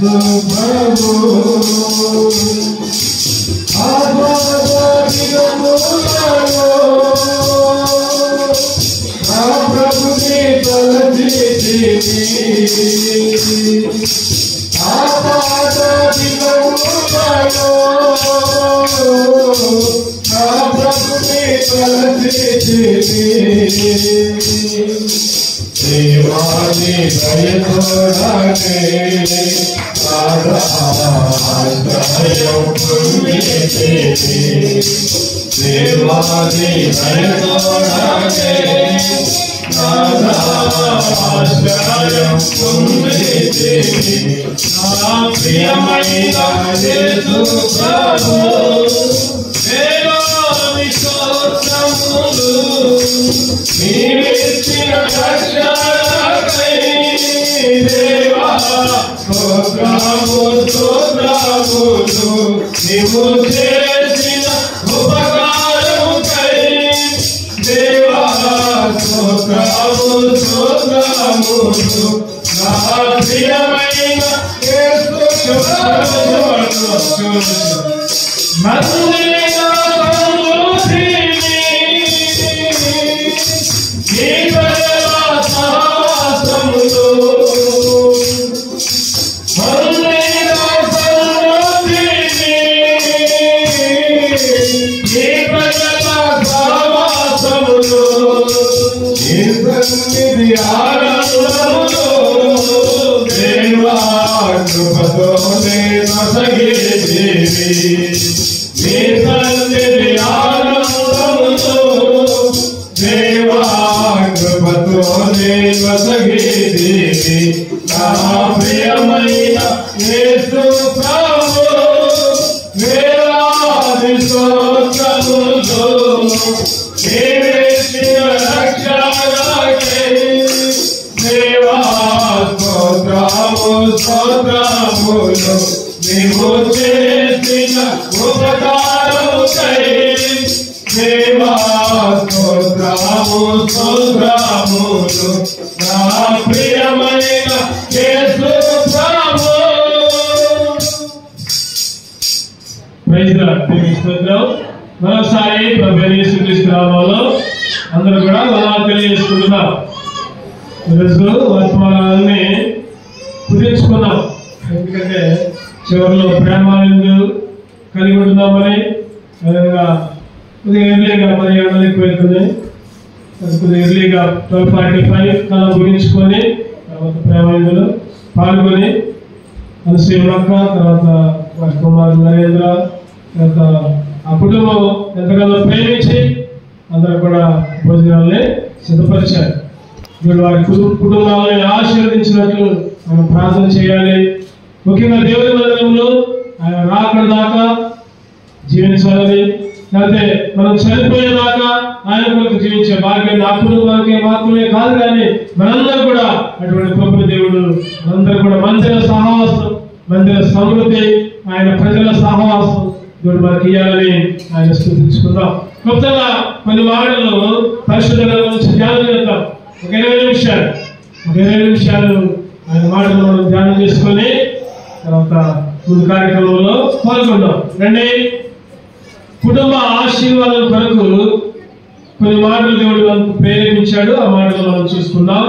యేసు ప్రభు ఆత్మదిగములలో నా ప్రభుని తలచితిని ఆత్మదిగములలో నా ప్రభుని తలచితిని దేవాని దయతోడానే ఆశ్రయం పొందితిని దేవాని దయతోడానే ఆశ్రయం పొందితిని నా ప్రియమైన యేసు ప్రభు దేవాని స్తోత్రములు నీవిచ్చిన రక్షణకై దేవా స్తోత్రము స్తోత్రములు నీవు చేసిన ఉపకారముకై దేవా స్తోత్రము స్తోత్రములు నా ప్రియమైన యేసు ప్రభు మందిర ప్రియమైన యేసు ప్రభు వేలాది స్తోత్రములు నీవిచ్చిన రక్షణకై దేవా స్తోత్రము స్తోత్రములు నీవు చేసిన ఉపకారముకై దేవా స్తోత్రము స్తోత్రములు నా ప్రియమైన యేసు ప్రభు. Praise the lord. స్తోత్రం. మరోసారి ప్రభు యేసుక్రీస్తు నామములో అందరూ కూడా వందనాలు తెలియజేసుకుంటున్నాం. ఈరోజు వర్తమానాన్ని కుదించుకున్నాం. ఎందుకంటే చివరిలో ప్రేమానందు కలిగి ఉంటున్నామని అదేవిధంగా కొద్దిగా ఎర్లీగా మరి ఎండలు ఎక్కువ వెళ్తున్నాయి. కొద్దిగా ఎర్లీగా 12:45 కల్లా ముగించుకొని తర్వాత ప్రేమానందులు పాల్గొని అనుశ్రీలక్క తర్వాత వారి కుమారుడు నరేంద్ర తర్వాత ఆ కుటుంబం ఎంతగానో ప్రేమించి అందరూ కూడా భోజనాలని సిద్ధపరిచారు. వీళ్ళు వారి కుటుంబాలను ఆశీర్వదించినట్లు మనం ప్రార్థన చేయాలి. ముఖ్యంగా దేవుని మందిరంలో ఆయన రాకడ దాకా జీవించాలని, లేకపోతే మనం చనిపోయేదాకా ఆయన కొరకు జీవించే భాగ్యం నా కుటుంబానికి మాత్రమే కాదు, కానీ మనందరూ కూడా అటువంటి గొప్ప దేవుడు. మనందరూ కూడా మందిర సహవాసం, మందిర సమృద్ధి, ఆయన ప్రజల సహవాసం దేవుడు మనకి ఇవ్వాలని ఆయన స్తుతించుకుందాం. కొత్తగా కొన్ని మాటలు పరిశుద్ధ గ్రంథం నుంచి ధ్యానం చేద్దాం. ఒక 20 నిమిషాలు ఆయన మాటలు మనం ధ్యానం చేసుకొని తర్వాత ముందు కార్యక్రమంలో పాల్గొందాం. రండి. కుటుంబ ఆశీర్వాదం కొరకు కొన్ని మాటలు దేవుడు మనకు ప్రేరేపించాడు. ఆ మాటలు మనం చూసుకుందాం.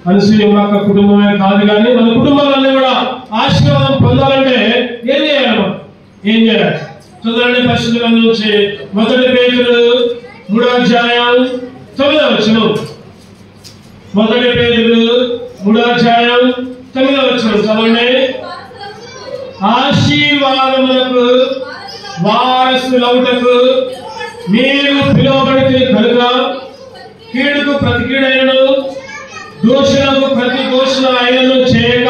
అనుసూయ యొక్క కుటుంబమే కాదు, కానీ మన కుటుంబాలన్నీ కూడా ఆశీర్వాదం పొందాలంటే ఏం చేయాలి? చూడండి. పరిశుద్ధ గ్రంథం నుంచి 1 పేతురు 3వ అధ్యాయం 9వ వచనం. 1 పేతురు 3వ అధ్యాయం 9వ వచనం చదవండి. ఆశీర్వాదములకు వారసులవుటకు మీరు పిలువబడితే కనుక కీడుకు ప్రతి కీడైనను దోషులకు ప్రతి దోషణ అయినను చేయక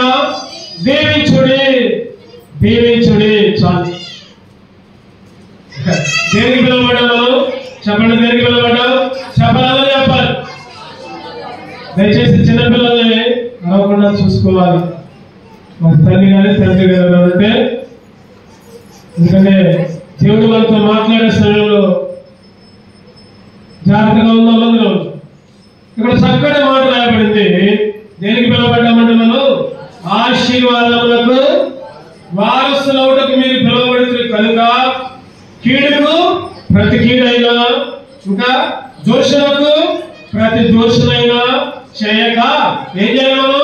దీవించుడి. చాలు. దేనికి పిలువబడ్డాం మనం? చెప్పండి. దేనికి పిలువబడ్డాం? చెప్పాలని చెప్పాలి. దయచేసి చిన్నపిల్లల్ని అరవకుండా చూసుకోవాలి. మరి తల్లి కానీ తండ్రి కానీ అంటే, ఎందుకంటే దేవుడు మనతో మాట్లాడే సమయంలో జాగ్రత్తగా ఉందాం. ఇక్కడ చక్కటి మాట రాయబడింది. దేనికి పిలువబడ్డామంటే మనం ఆశీర్వాదములకు వారసులవుటకు మీరు పిలువబడుతున్న కనుక కీడుకు ప్రతి కీడైనా ఇంకా దోషులకు ప్రతి దోషులైనా చేయక ఏం చేయాలి? మనం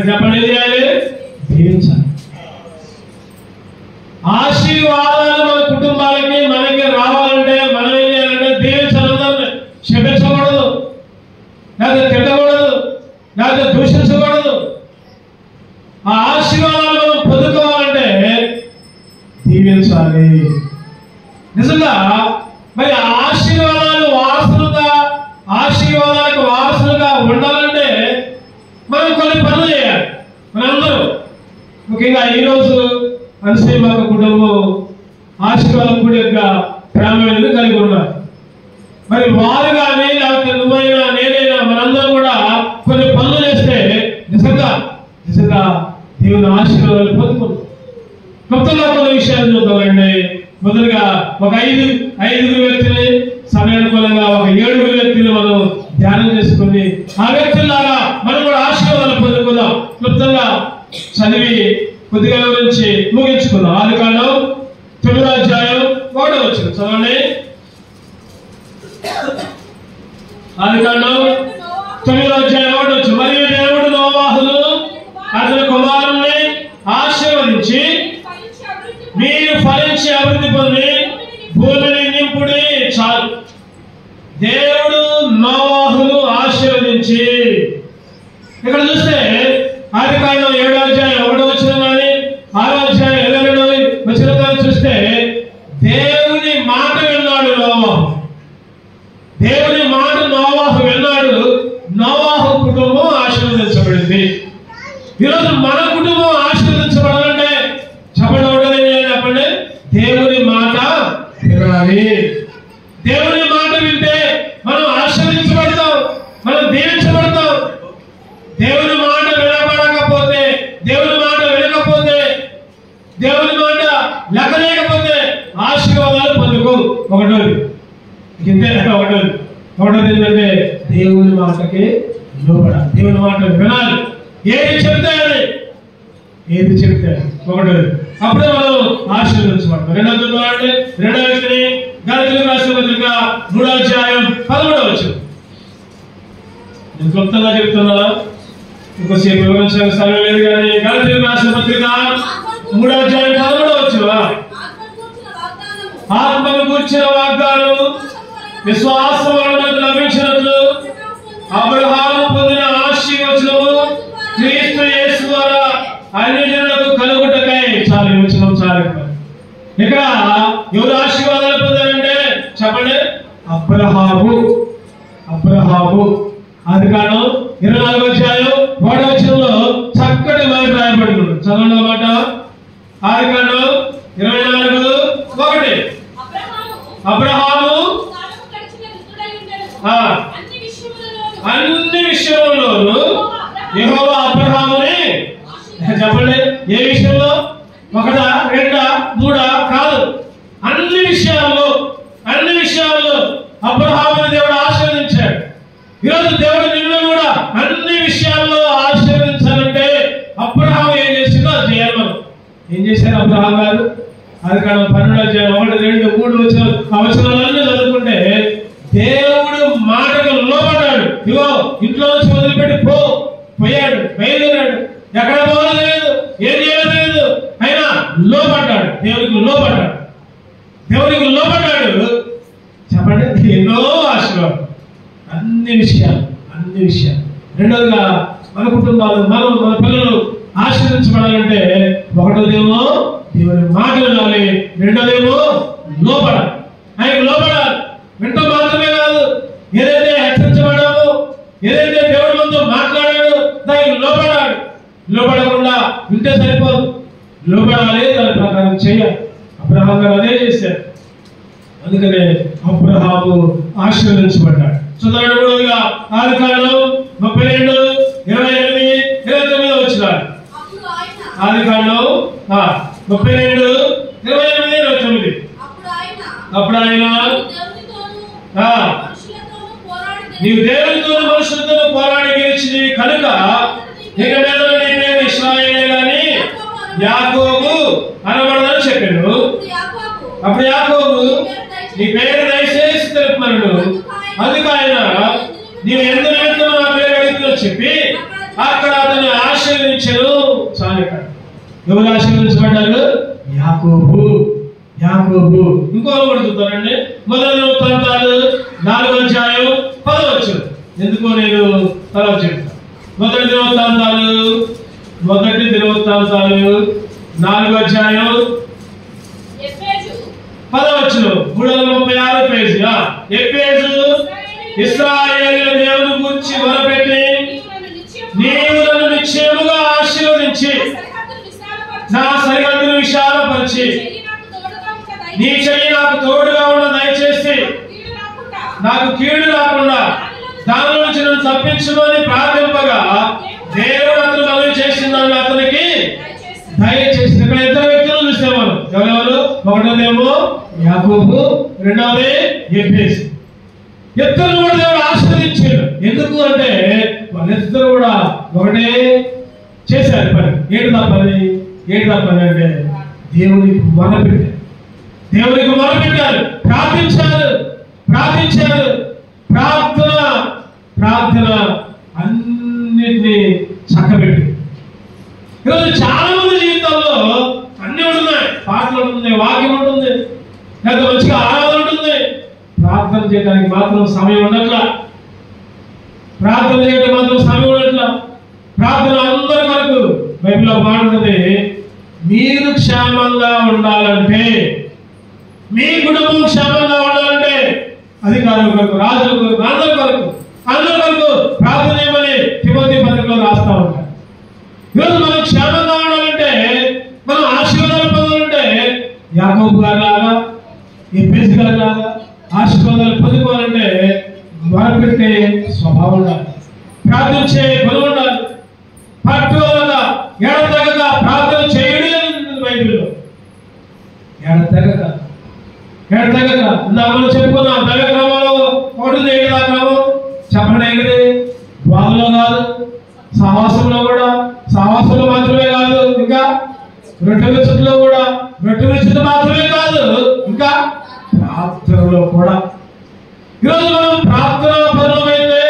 చెప్పండి, ఏం చేయాలి? దీవించాలి. ఆశీర్వాదాలు మన కుటుంబాలకి మనకి రావాలంటే మనం ఏం చేయాలంటే దీవించాలి. క్షమించకూడదు, లేదా తిట్టకూడదు, లేదా దూషించకూడదు. ఆ ఆశీర్వాదాలు మనం పొందుకోవాలంటే దీవించాలి. నిజంగా మరి ఆ ఆశీర్వాదాలు ఆశీర్వాదాలకు వారసులుగా ఉండాలంటే మనం కొన్ని పనులు చేయాలి. మనందరూ ముఖ్యంగా ఈరోజు అన్సీమాక కుటుంబం ఆశీర్వాదం కూడా యొక్క ప్రాముఖ్యతను కలిగి ఉన్నారు. మరి వారు కానీ లేకపోతే నువ్వైనా నేనైనా మనందరం కూడా కొన్ని పనులు చేస్తే నిజంగా దేవుని ఆశీర్వాదాలు పొందుకుంటాం. కొత్తగా కొన్ని విషయాలు చూద్దామండి. మొదలుగా ఒక ఐదుగురు వ్యక్తుల్ని సమయానుకూలంగా ఒక 7 వ్యక్తులు మనం ధ్యానం చేసుకుని ఆ వ్యక్తుల్లాగా మనం కూడా ఆశీర్వాదాలు పొందుకుందాం. క్లుప్తంగా చదివి కొద్దిగా గురించి ముగించుకుందాం. ఆదికాండం 9వ అధ్యాయం 1వ వచనం చదవండి. ఆదికాండం 9వ అధ్యాయం 1వ వచనం. మరియు దేవుడు నోవాహును అతని కుమారుల్ని ఆశీర్వదించి మీరు ఫలించి అభివృద్ధి పొంది భూమిని నింపుడి చాలు. దేవుడు నోవాహును ఆశీర్వదించి, ఇక్కడ చూస్తే ఆదికాండం 7వ అధ్యాయం 1వ వచనం కానీ 6వ అధ్యాయం 22వ వచనం కానీ చూస్తే దేవుని మాట విన్నాడు నోవాహు. దేవుని మాట నోవాహు విన్నాడు. నోవాహు కుటుంబం ఆశీర్వదించబడింది. ఈరోజు మన కుటుంబం ఆశీర్వదించబడాలంటే చెప్పండి, దేవుని మాట వినాలి. దేవుని మాట వింటే మనం ఆశీర్వదించబడతాం, మనం దీవించబడతాం. దేవుని మాట వినబడకపోతే, దేవుని మాట వినకపోతే, దేవుని మాట లెక్కలేకపోతే ఆశీర్వాదాలు పొందుకో. ఒకటోది ఏంటంటే దేవుని మాటకి లోపడాలి, దేవుని మాట వినాలి. ఏది చెప్తే ఒకటోది, అప్పుడే మనం ఆశీర్వదించబడతాం. రెండవ వ్యక్తిని గలతీయులకు రాసిన పత్రిక 3వ అధ్యాయం 11వ వచనం. నేను క్లుప్తంగా చెప్తున్నా, ఇంకోసేపు వివరించడానికి సమయం లేదు కానీ గలతీయులకు రాసిన పత్రిక 3వ అధ్యాయం 11వ వచనం. ఆత్మను కూర్చిన వాగ్దానం విశ్వాసం వలన లభించినట్లు అబ్రహాము పొందిన ఆశీర్వచనము క్రీస్తు యేసు ద్వారా అన్యజనులకు కలుగుటకై. చాలు ఇక్కడ ఎవరు ఆశీర్వాదాలు పొందారంటే చెప్పండి, అబ్రహాము. ఆదికాండం 24వ అధ్యాయం 1వ వచనంలో చక్కటి మాట రాయబడింది. చదవండి మాట. ఆదికాండం 24:1. అబ్రహాము అన్ని విషయంలోనూ యెహోవా అబ్రహాముని చెప్పండి, ఏ విషయంలో? 1, 2, 3 కాదు, అన్ని విషయాల్లో అబ్రహాముని దేవుడు ఆశీర్వదించాడు. ఈరోజు దేవుడు నిన్ను కూడా అన్ని విషయాల్లో ఆశీర్వదించాలంటే అబ్రహాము ఏం చేసిందో అది చేయాలి. మనం ఏం చేశారు అబ్రహాం గారు? ఆదికాండం 12వ అధ్యాయం 1, 2, 3 వచనాలన్నీ చదువుకుంటే దేవుడు మాటకు లోపడ్డాడు. ఇగో ఇంట్లో నుంచి వదిలిపెట్టి పోయాడు, బయలుదేరాడు, ఎక్కడ పోలేదు, ఏం చేయలేదు, అయినా లోపడ్డాడు. దేవునికి లోపడ్డాడు. చెప్పండి, ఎన్నో ఆశీర్వాదం, అన్ని విషయాలు. రెండోదిగా మన కుటుంబాలు, మన పిల్లలు ఆశీర్వదించబడాలంటే ఒకటోదేమో దేవుని మాట వినాలి, రెండోదేమో లోపడాలి. ఆయనకు లోపడాలి. వింటూ మాత్రమే కాదు, ఏదైతే హెచ్చరించబడామో, ఏదైతే దేవుడి ముందు మాట్లాడాడో దానికి లోపడకుండా వింటే సరిపోదు, లోపడాలి, దాని ప్రకారం చేయాలి. అబ్రహాం గారు అదే చేశారు. అందుకనే అబ్రహాము ఆశీర్వదించబడ్డాడు. చదవగా ఆదికాండం 32, 28, 29 వచనాలు. ఆదికాండం 32, 28, 29. అప్పుడు ఆయన నీవు దేవునితో మనుషులతో పోరాడి గెలిచి కనుక ఇక మీద నేనే యాకోబు అనబడదని చెప్పాడు. అప్పుడు యాకోబు నీ పేరు దయచేసి తెలుపుమన్నాడు. అందుకు ఆయన నీవు ఎందుకు నా పేరు అడుగుతున్నా చెప్పి అక్కడ అతన్ని ఆశీర్వదించాడు. చాలు. ఎవరు ఆశీర్వదించబడ్డారు? యాకోబు. యాకోబు. ఇంకోరు కూడా చూద్దామండి. మొదటి వృత్తాంతాలు 4వ అధ్యాయం 10వ వచనం. ఎందుకో నేను తర్వాత చెప్తాను. మొదటి దినవృత్తాంతాలు 4వ అధ్యాయం 10వ వచనం. 336 పేజీ. ఎఫెసు ఇశ్రాయేలు దేవుని గురించి మొరపెట్టి నీవు నన్ను నిశ్చయముగా ఆశీర్వదించి నా సరిహద్దును విశాలపరిచి నీ చెయ్యి నాకు తోడుగా ఉన్న దయచేసి నాకు కీడు రాకుండా దాని నుంచి నన్ను తప్పించుమని ప్రార్థింపగా దేవుడు అతను మనవి చేసిందని అతనికి దయచేసి. ఇక్కడ ఇద్దరు వ్యక్తులు చూస్తే మనం ఎవరెవరు? ఒకటోదేమో యాకోబు, రెండవది ఎఫెసు. ఇద్దరు కూడా దేవుడు ఆశీర్వదించాడు. ఎందుకు అంటే వాళ్ళిద్దరు కూడా ఒకటే చేశారు పని. ఏంటి తప్పని అంటే దేవునికి మొరపెట్టారు. దేవునికి మొరపెట్టారు, ప్రార్థించారు. ప్రార్థన అన్నిటినీ చక్కబెట్టి. ఈరోజు చాలా మంది జీవితాల్లో అన్ని ఉంటున్నాయి. పాటలు ఉంటుంది, వాక్యం ఉంటుంది, లేదా మంచిగా ఆరాధన ఉంటుంది. ప్రార్థన చేయడానికి మాత్రం సమయం ఉండట్లా. ప్రార్థన అందరి వరకు బైబిల్లో పాడుతుంది. మీరు క్షేమంగా ఉండాలంటే, మీ కుటుంబం క్షేమంగా ఉండాలంటే అధికారుల కొరకు, రాజుల కొరకు, అందరి కొరకు ప్రార్థన చేయమని తిమోతి పత్రికలో రాస్తా ఉంటారు. ఈరోజు మనం క్షేమంగా ఉండాలంటే, మనం ఆశీర్వాదాలు పొందాలంటే యాకోబు గారి లాగా, ఎఫెసు గారి లాగా ఆశీర్వాదాలు పొందుకోవాలంటే మొరపెట్టే స్వభావం ఉండాలి, ప్రార్థించే బలం ఉండాలి, పట్టుదలగా ఎడతెగక ప్రార్థన చేయడం అని బైబిల్లో. ఎడతెగక ఇందాక చెప్పుకున్నాం. దైవ క్రమంలో ఒకటి ఏడా క్రమం చెప్పండి. బాధలో కాదు, సహవాసంలో కూడా, సహవాసంలో మాత్రమే కాదు, ఇంకా రొట్టె విచ్చుట్లో కూడా, రొట్టె విచ్చుట మాత్రమే కాదు, ఇంకా ప్రార్థనలో కూడా. ఈరోజు మనం ప్రార్థనా పరులమైతే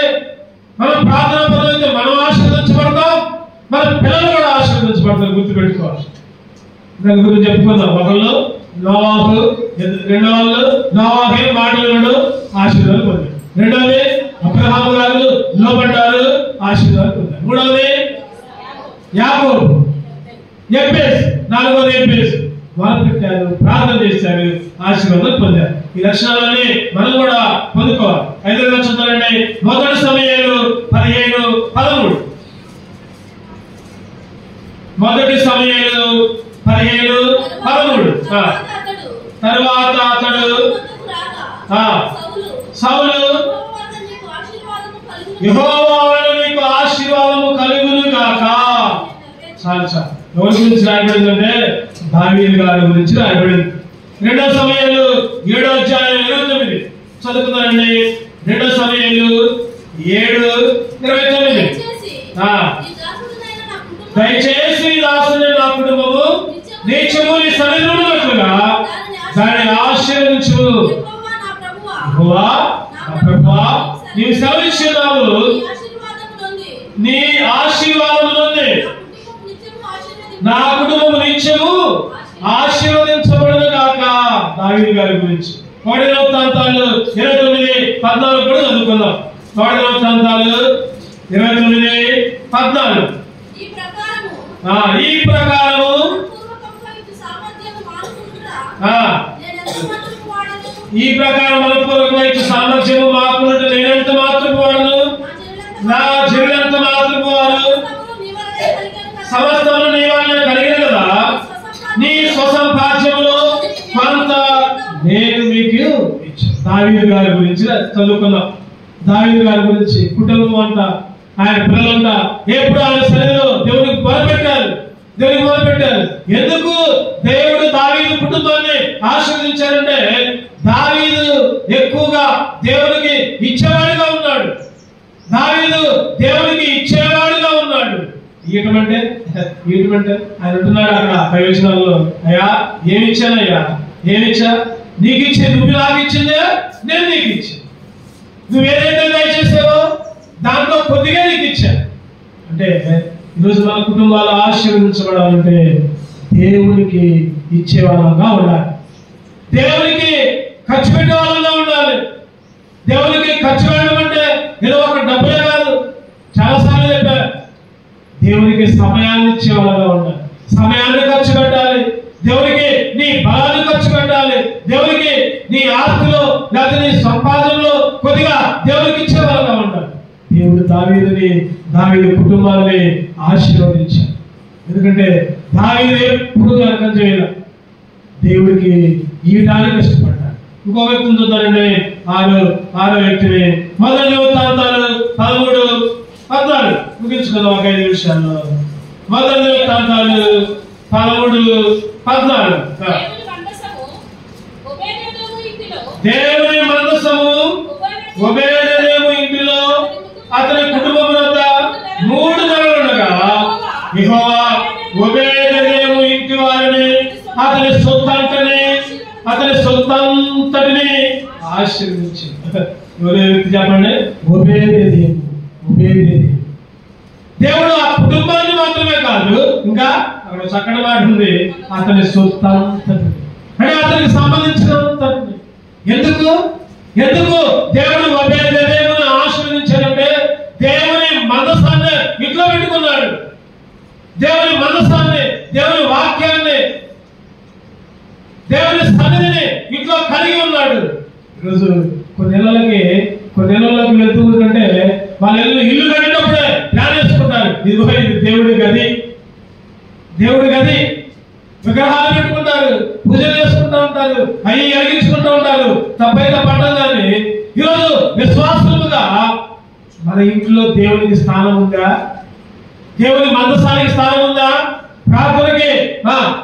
మనం ఆశీర్వదించబడతాం, మన పిల్లలు కూడా ఆశీర్వదించబడతారు. గుర్తుపెట్టుకోవాలి. దాని గురించి చెప్పుకుందాం. ఒకళ్ళు నోవాహు, నోవాహే మాటలు ఆశీర్వాదాలు పొందారు. రెండవది అబ్రహాము గారు లోబడ్డారు, ఆశీర్వాదాలు పొందారు. మూడవది యాకోబు, ఎఫెసు, నాలుగవది ఎఫెసు. వాళ్ళు పెట్టారు, ప్రార్థన చేశారు, ఆశీర్వాదాలు పొందారు. ఈ లక్షణాలన్నీ మనం కూడా పొందుకోవాలి. 5వ వచనంలోనే మొదటి సమయాలు 15-13. మొదటి సమయాలు 15-13. తర్వాత అతడు సౌలు యెహోవా వలన నీకు ఆశీర్వాదము కలుగును గాక. చాలు. ఎవరి గురించి రాయబడిందంటే దావీదు గారి గురించి రాయబడింది. 2వ సమయాలు 7వ అధ్యాయం 29 చదువుతున్నారండి. 2వ సమయాలు 7:29. దయచేసి దాసుని నా కుటుంబము నిత్యము నీ సన్నిధిలో ఉన్నట్లుగా దాన్ని ఆశీర్వదించు. యెహోవా నా ప్రభువా, నీవు సెలవిచ్చున్నావు, నీ ఆశీర్వాదము నుండి నా కుటుంబము నిత్యము ఆశీర్వదించబడును గాక. దావీదు గారి గురించి 1వ వృత్తాంతాలు 29-14 కూడా చదువుకుందాం. 1వ వృత్తాంతాలు 29-14. ఈ ప్రకారము మనపూర్వకమైన సామర్థ్యము మాకున్నట్టు నేనెంత మాత్రపు వాడును, నా జీవితంత మాత్రపు వాడు సమస్తము నీ వలన కలిగిన కదా. నీ స్వసంపాద్యములో కొంత నేను మీకు ఇచ్చాను. దావీదు గారి గురించి చదువుకున్నాం. దావీదు గారి గురించి కుటుంబం అంట, ఆయన పిల్లలంతా ఎప్పుడు ఆయన సన్నిధిలో దేవునికి మొరపెట్టారు. ఎందుకు దేవుడు దావీదు కుటుంబాన్ని ఆశీర్వదించారంటే దావీదు ఎక్కువగా దేవునికి ఇచ్చేవాడుగా ఉన్నాడు. ఇయటమంటే ఆయన అంటున్నాడు అక్కడ ప్రయోజనాల్లో, అయ్యా ఏమిచ్చానయ్యా, ఏమిచ్చా? నీకు ఇచ్చే నువ్వు నాకు ఇచ్చిందే నేను నీకు ఇచ్చాను. నువ్వేదైతే దయచేసావో దాంట్లో కొద్దిగా నీకు ఇచ్చాను. అంటే ఈరోజు మన కుటుంబాలు ఆశీర్వదించబడాలంటే దేవునికి ఇచ్చే వాళ్ళంగా ఉండాలి, దేవునికి ఖర్చు పెట్టే వాళ్ళంగా ఉండాలి. దేవునికి ఖర్చు పెట్టడం అంటే ఏదో ఒక డబ్బులే కాదు. చాలాసార్లు చెప్పారు, దేవునికి సమయాన్ని ఇచ్చే వాళ్ళగా ఉండాలి, సమయాన్ని ఖర్చు పెట్టాలి, దేవునికి నీ బలాన్ని ఖర్చు పెట్టాలి, దేవునికి నీ ఆస్తిలో లేకపోతే నీ సంపాదనలో కొద్దిగా దేవునికి ఇచ్చే వాళ్ళగా ఉండాలి. దేవుడు దావీదు కుటుంబాన్ని ఆశీర్వదించాడు. ఎందుకంటే దావీదు ఎప్పుడు నరకం చేయాలి, దేవుడికి ఇవ్వడానికి ఇష్టపడ్డాడు. ఇంకో వ్యక్తిని చూద్దానండి, ఆరో వ్యక్తిని. మొదటి వృత్తాంతాలు 13-14 ముగించుకుందాం ఒక 5 నిమిషాల్లో. మొదటి వృత్తాంతాలు 13-14. దేవుని మందసము ఒబేదెదోము ఇంటిలో అతని కుటుంబం వద్ద 3 నెలలు ఉండగా యెహోవా ఒబేదెదోము ఇంటి వారిని అతని సొత్తంతటిని ఆశీర్వదించాడు. ఎవరు వ్యక్తి చెప్పండి? ఒబేదెదోము. దేవుడు ఆ కుటుంబాన్ని మాత్రమే కాదు, ఇంకా అక్కడ చక్కటి మాట ఉంది, అతని సొత్తంతటిని, అంటే అతనికి సంబంధించినంతటిని. ఎందుకు దేవుడు ఒబేదెదోమును ఆశీర్వదించాడంటే దేవుని మనసాన్ని ఇంట్లో పెట్టుకున్నాడు, దేవుని మనసాన్ని, దేవుని వాక్యాన్ని, దేవుని సన్నిధిని ఇంట్లో కలిగి ఉన్నాడు. ఈరోజు కొన్ని నెలలకి వెళ్తుంటే వాళ్ళ ఇల్లు కట్టేటప్పుడే ప్లాన్ చేసుకుంటారు, ఇది దేవుడి గది, విగ్రహాలు పెట్టుకుంటారు, పూజలు చేసుకుంటూ ఉంటారు, అవి ఎరిగించుకుంటూ ఉంటారు. తప్పైతే పట్టదని ఈరోజు విశ్వాసముగా మన ఇంట్లో దేవునికి స్థానం ఉందా? దేవుని మందసానికి స్థానం ఉందా? ప్రార్థనకి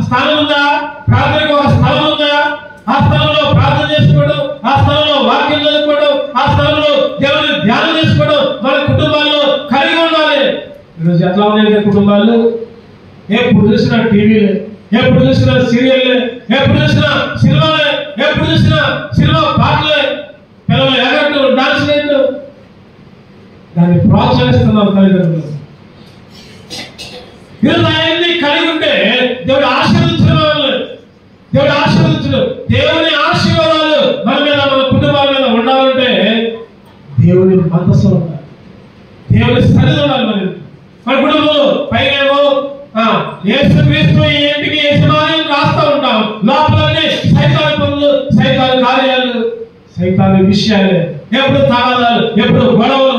స్థానం ఉందా? ప్రార్థనకి ఒక స్థలం ఉందా? ఆ స్థలంలో ప్రార్థన చేసుకోవడం, ఆ స్థలంలో వాక్యం చదువుకోవడం, ఆ స్థలంలో దేవుని ధ్యానం చేసుకోవడం మన కుటుంబాల్లో కలిగి ఉండాలి. ఈరోజు ఎట్లా ఉన్నాయి కుటుంబాలు? ఎప్పుడు చూసినా టీవీలే, ఎప్పుడు చూసినా సీరియల్లే, ఎప్పుడు చూసినా సినిమాలే, ఎప్పుడు చూసినా సినిమా పాటలే, పిల్లలు ఎగట్టు డాన్స్ చేయట్టు, దాన్ని ప్రోత్సహిస్తున్నాం తల్లిదండ్రులు. ఈరోజు ఆయన్ని కలిగి ఉంటే దేవుడు ఆశీర్వదించిన వాళ్ళు, దేవుని ఆశీర్వాదాలు మన మీద, మన కుటుంబాల మీద ఉండాలంటే దేవుని మనసు ఉండాలి, దేవుని సన్నిధి ఉండాలి. మన కుటుంబంలో పైనేమో యేసుక్రీస్తు ఈ ఇంటికి యజమాని రాస్తూ ఉంటాం, లోపలన్నీ సైతాను పనులు, సైతాను కార్యాలు, సైతాను విషయాలే, ఎప్పుడు తగాదాలు, ఎప్పుడు గొడవలు.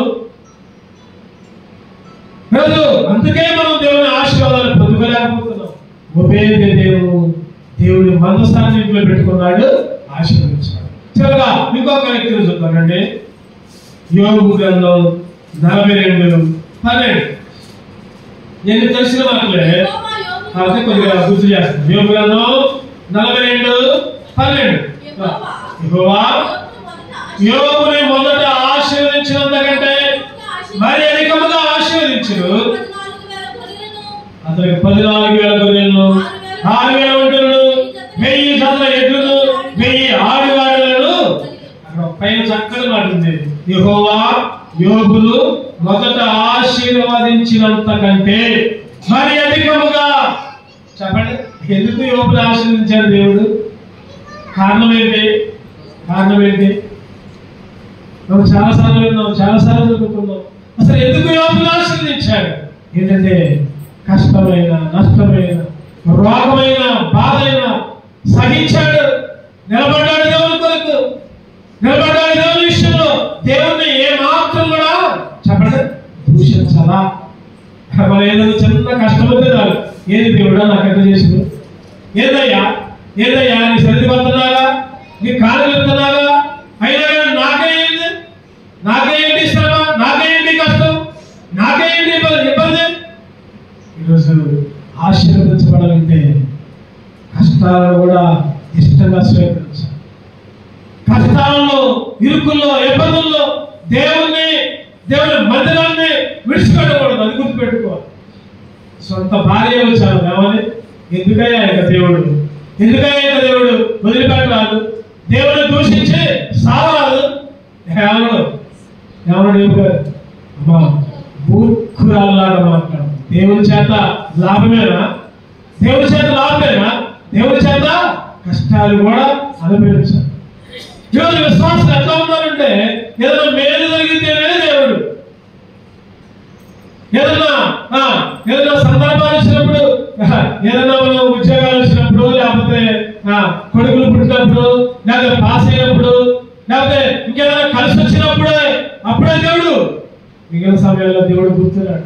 అందుకే మనం దేవుని ఆశీర్వాదాలు పొందుకోలేకపోతున్నాం. ఒబేదెదోము దేవుని మందసాన్ని ఇంట్లో పెట్టుకున్నాడు, ఆశీర్వదించాడు. చివరగా ఇంకొక వ్యక్తిని చూద్దామండి. యోబు గ్రంథం 42:12. నేను తెలిసిన మాటలే కాబట్టి కొద్దిగా గుర్తు చేస్తాను. యోబు గ్రంథం 42:12. యెహోవా యోబుని మొదట ఆశీర్వదించినంతకంటే మరి అధికముగా ఆశీర్వదించును. అతనికి 14,000 గొర్రెలను, 6,000 ఒంటెలను, 1000 జతల ఎడ్లను, 1000 ఆడుగాడులను. అక్కడ పైన చక్కని మాట ఉంది, యెహోవా యోబును మొదట ఆశీర్వదించినంత కంటే మరి అధికముగా. చెప్పండి, ఎందుకు యోబును ఆశీర్వదించాడు దేవుడు? కారణం ఏంటి? మనం చాలాసార్లు విన్నాం, చాలాసార్లు చదువుకున్నాం. అసలు ఎందుకు యోబును ఆశీర్వదించాడు? ఏంటంటే కష్టమైన, నష్టమైన, రోగమైన, బాధైన సహించాడు, నిలబడ్డాడు దేవుని కొరకు, నిలబడ్డాడు దేవుని విషయంలో. దేవుణ్ణి ఏ మాత్రం కూడా చెప్పండి దూషించాలా? మరి ఏదైనా చిన్న కష్టం వస్తే చాలు, ఏది దేవుడా నాకు ఎంత చేసింది, ఏదయ్యా నీ సరిది పడుతున్నాగా, నీ కాలు వెళ్తున్నాగా, అయినా నాకేంటి శ్రమ, నాకేంటి కష్టం, నాకేంటి ఇబ్బంది. ఈరోజు ఆశీర్వదించబడాలంటే కష్టాలను కూడా ఇష్టంగా స్వీకరించాలి. కష్టాలలో, ఇరుకుల్లో, ఇబ్బందుల్లో దేవుని మందిరాన్ని విడిచిపెట్టకూడదు. అది గుర్తుపెట్టుకోవాలి. సొంత భార్య వచ్చాను ఏమని, ఎందుకయ్యా ఇక దేవుడు వదిలిపెట్టరాదు, దేవుడిని దూషించి సావరాదు. ఏమన్నాడు అమ్మా, మూర్ఖురాల్లాగా మాట్లాడు. దేవుని చేత లాభమేనా? దేవుని చేత కష్టాలు కూడా అనుభవించాలి. ఈరోజు విశ్వాసం ఎట్లా ఉన్నారంటే, ఏదైనా మేలు జరిగితేనే దేవుడు, ఏదైనా సందర్భాలు వచ్చినప్పుడు, ఏదైనా మనం ఉద్యోగాలు వచ్చినప్పుడు, లేకపోతే కొడుకులు పుట్టినప్పుడు, లేకపోతే పాస్ అయినప్పుడు, లేకపోతే ఇంకేదైనా కలిసి అప్పుడే దేవుడు. మిగిలిన సమయాల్లో దేవుడు గుర్తున్నాడు.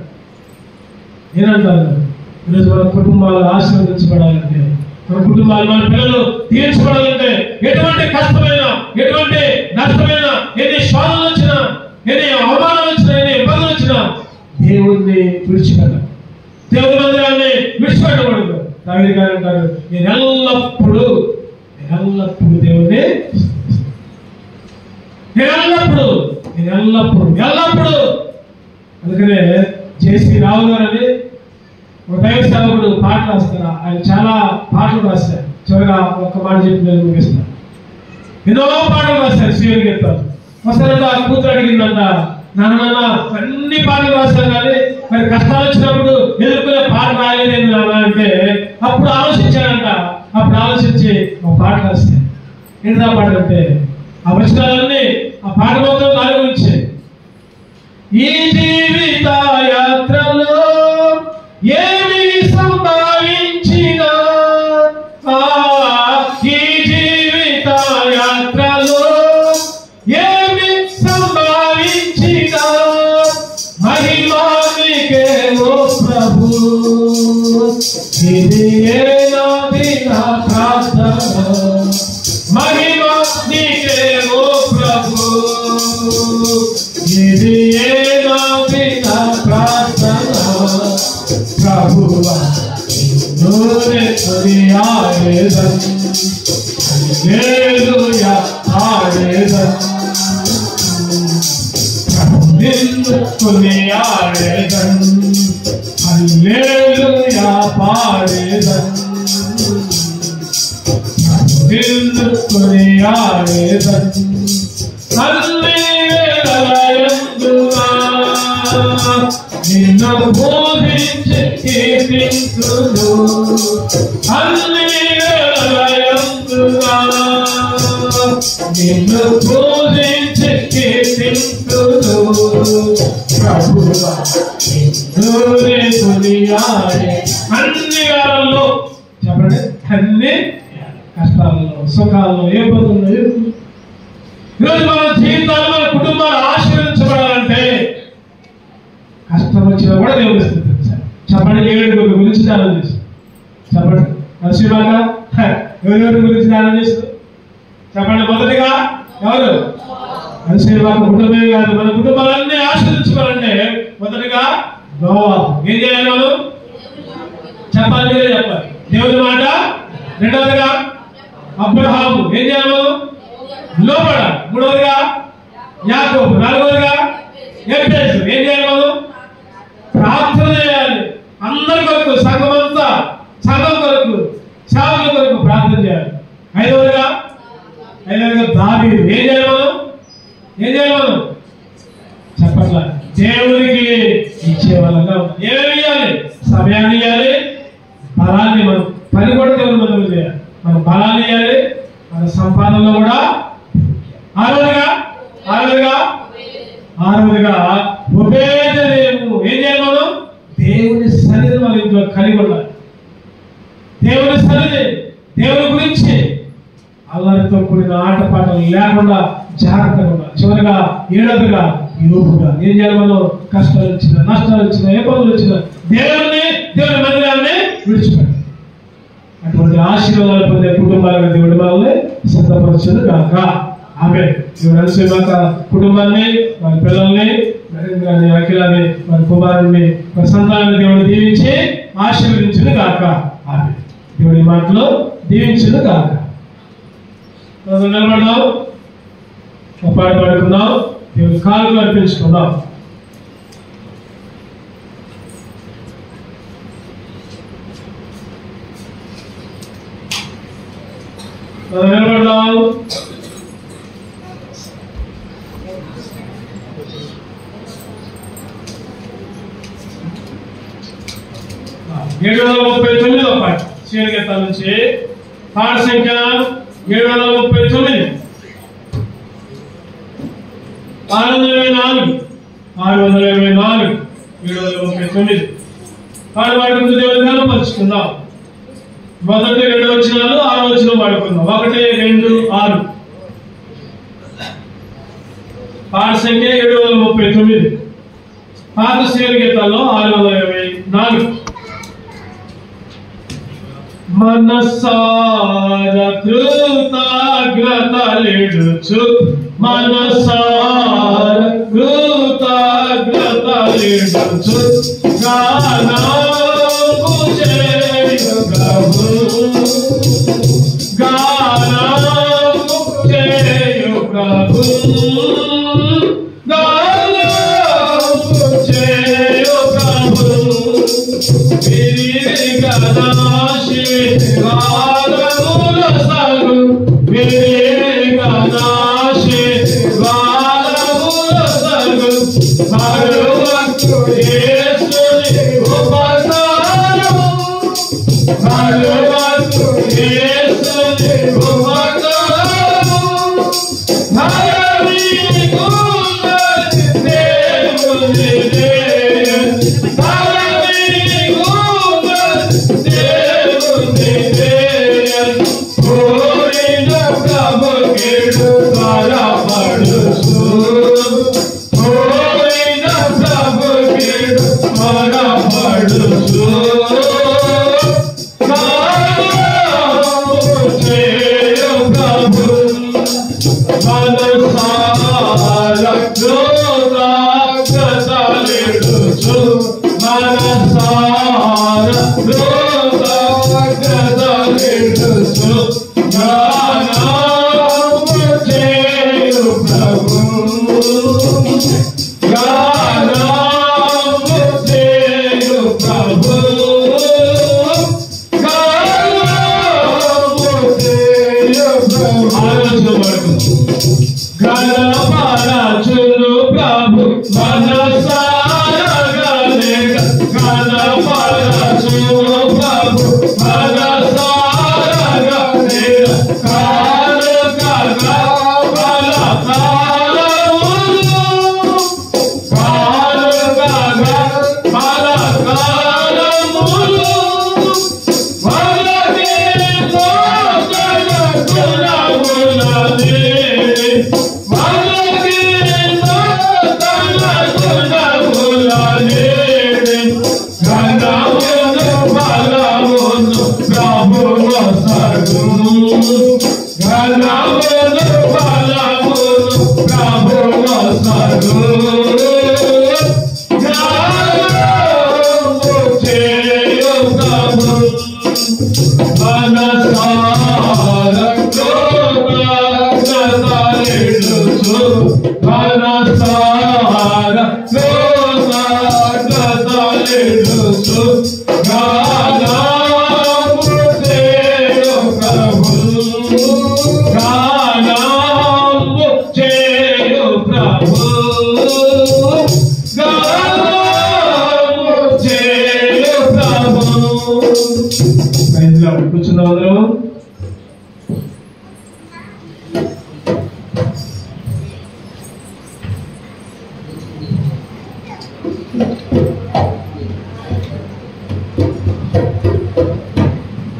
ఏనంటారు, ఈరోజు మన కుటుంబాలు ఆశీర్వదించబడాలంటే, మన కుటుంబాలు, మన పిల్లలు తీర్చబడాలంటే, ఎటువంటి కష్టమైన, ఎటువంటి నష్టమైన, ఎన్ని శోధనలు వచ్చినా, ఎన్ని అవమానాలు వచ్చినా, ఎన్ని ఇబ్బందులు వచ్చినా దేవుడిని విడిచిపెట్టాలి. దేవుడి మందిరాన్ని విడిచిపెట్టకూడదు. దావీదు గారు అంటారు, నేను ఎల్లప్పుడూ దేవుడిని, ఎల్లప్పుడూ. అందుకనే జేసీ రావు గారని ఒక దైవ సేవకుడు పాటలు రాస్తారు. ఆయన చాలా పాటలు రాశారు. చివరిగా ఒక్క మాట చెప్పి నేను ముగిస్తాను. ఎన్నో పాటలు రాశారు. శ్రీని గీతాలు. ఒకసారి కూతురు అడిగిందంట, నాన్న అన్ని పాటలు రాశాను కానీ మరి కష్టాలు వచ్చినప్పుడు ఎదుర్కొనే పాట రాయలేదు నాన్న అంటే, అప్పుడు ఆలోచించి ఒక పాట రాస్తాను. ఏంటా పాట అంటే, ఆ వచనాలన్నీ ఆ పాట మొత్తం దాని గురించి. ఈ జీవిత యాత్రలో ఏమి సంభవించినా, ఈ జీవిత యాత్రలో ఏమి సంభవించినా, మహిమానికే ఓ ప్రభు, ఇది నాది నా ప్రార్థన, మహిమా నీకే ఓ ప్రభు, ఇది నాది నా ప్రార్థన, ప్రభువా నూనె కొనియాడేదన్, హల్లెలూయా పాడేదన్, నిన్ను కొనియాడేదన్, హల్లెలూయా పాడేదన్, నిన్ను కొనియాడేదన్, హల్లెలూయా నిన్ను పూజించి కీర్తింతును, హల్లెలూయా నిన్ను పూజించి కీర్తింతును, ప్రభువా నిన్నునే కొనియాడే. అన్ని కాలంలో చెప్పండి, అన్ని కష్టాల్లో, సుఖాల్లో, ఏ ఇబ్బందుల్లో, ఈరోజు మన జీవితాల్లో, మన కుటుంబాలు ఆశీర్వదించబడాలంటే కష్టం వచ్చినా కూడా దేవుడు స్థితించాలి. చెప్పండి, ఏడుగురి గురించి ధ్యానం చేస్తూ చెప్పండి. నరసింహాక ఎవరెవరి గురించి ధ్యానం చేస్తూ చెప్పండి. మొదటిగా ఎవరు? నరసింహాక కుటుంబమే కాదు, మన కుటుంబాలన్నీ ఆశీర్వదించుకోవాలంటే మొదటిగా నోవాహు. ఏం చేయాలి మనం? చెప్పాలి, మీరే చెప్పాలి. దేవుని మాట. రెండవదిగా అబ్రహాము. ఏం చేయాలి మనం? లోబడాలి. మూడవదిగా యాకోబు. నాలుగవదిగా ఎఫెసు. ఏం చేయాలి మనం? ప్రార్థన చేయాలి. అందరి కొరకు, సంఘమంతా, సంఘం కొరకు, సేవకుల కొరకు ప్రార్థన చేయాలి. ఐదవదిగా దావీదు. ఏం చేయాలి మనం? చెప్పట్లా, దేవుడికి ఇచ్చేవాళ్ళగా ఉండాలి. ఏమేమి ఇవ్వాలి? సమయాన్ని ఇవ్వాలి, బలాన్ని. మనం పని కూడా దేవుని మందిరం చేయాలి. మన బలాన్ని ఇవ్వాలి, మన సంపాదనలో కూడా. ఆరవదిగా ఉపేదము. ఏం చేయాలి మనం? దేవుని సన్నిధి మన ఇంట్లో కలిగి ఉండాలి. దేవుని సన్నిధి, దేవుని గురించి అల్లరితో కూడిన ఆటపాటలు లేకుండా జాగ్రత్తగా ఉండాలి. చివరిగా ఏడవదిగా యోగుగా. ఏం చేయాలి మనం? కష్టాలు వచ్చినా, నష్టాలు వచ్చినా, ఇబ్బందులు వచ్చినా దేవుని మందిరాన్ని విడిచిపెట్టాలి. అటువంటి ఆశీర్వాదాలు పొందే కుటుంబాలను దేవుడి వాళ్ళని సిద్ధపరచును కాక. ఆమె దేవుడు నరసింహాక కుటుంబాన్ని, వారి పిల్లల్ని, నరేంద్రాన్ని, అఖిలాన్ని, వారి కుమారుని, వారి సంతానాన్ని దేవుడు దీవించి ఆశీర్వదించును కాక. ఆమె దేవుడి మాటలో దీవించును కాక. నిలబడదాం, పాట పాడుకుందాం, దేవుడి కాళ్ళు అర్పించుకుందాం. మనం నిలబడదాం. ఏడు 739 పాట శ్రీనికేతన్ నుంచి పాట సంఖ్య 739 624 739 పాట పాడుకుంటూ దేవుని కనపరుచుకుందాం. మొదటి 2 వచనాలు 6వ వచనం పాడుకుందాం. 1 2 6 పాట సంఖ్య 739 పాత శ్రీనికేతన్లో 624. మనసార కృతజ్ఞతలిడుచు మనసార కృతజ్ఞతలిడుచు గానము చేయు ప్రభు గానము చేయు ప్రభు గానము చేయు ప్రభు వారముల సాగు వివేకనాశి వారముల సాగు భగవంతు యేసుని ఉపకారము భగవంతు యేసుని ఉపకారము భగవి గుణని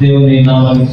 దేవుని దేవుని నామానికి